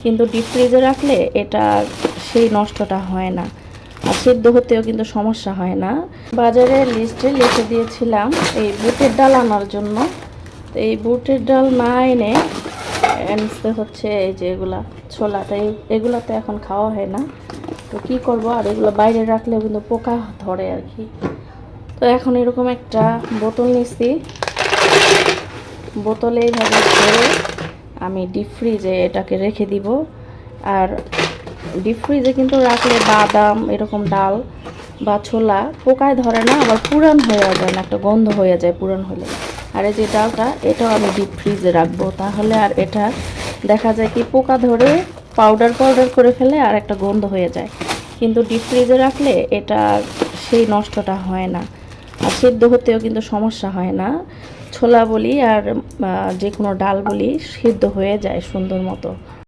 কিন্তু ডিপ ফ্রিজে রাখলে এটা সেই নষ্টটা হয় না, আর সিদ্ধ হতেও কিন্তু সমস্যা হয় না। বাজারে লিস্টে লিখে দিয়েছিলাম এই বুটের ডাল আনার জন্য। তো এই বুটের ডাল না এনে এনেতে হচ্ছে এই যে এগুলা ছোলা, তাই এগুলো তো এখন খাওয়া হয় না। তো কী করব, আর এগুলো বাইরে রাখলেও কিন্তু পোকা ধরে আর কি। তো এখন এরকম একটা বোতল নিচ্ছি, বোতলে এইভাবে ধরে আমি ডিপ ফ্রিজে এটাকে রেখে দিব। আর ডিপ ফ্রিজে কিন্তু রাখলে বাদাম এরকম ডাল বা ছোলা পোকায় ধরে না, আবার পুরান হয়ে যায় না, একটা গন্ধ হয়ে যায় পুরান হলে। আর এই যে ডালটা, এটাও আমি ডিপ ফ্রিজে রাখবো, তাহলে আর এটা দেখা যায় কি পোকা ধরে পাউডার পাউডার করে ফেলে আর একটা গন্ধ হয়ে যায়। কিন্তু ডিপ ফ্রিজে রাখলে এটা সেই নষ্টটা হয় না, আর সিদ্ধ হতেও কিন্তু সমস্যা হয় না। ছোলা বলি আর যে কোনো ডাল বলি সিদ্ধ হয়ে যায় সুন্দর মতো।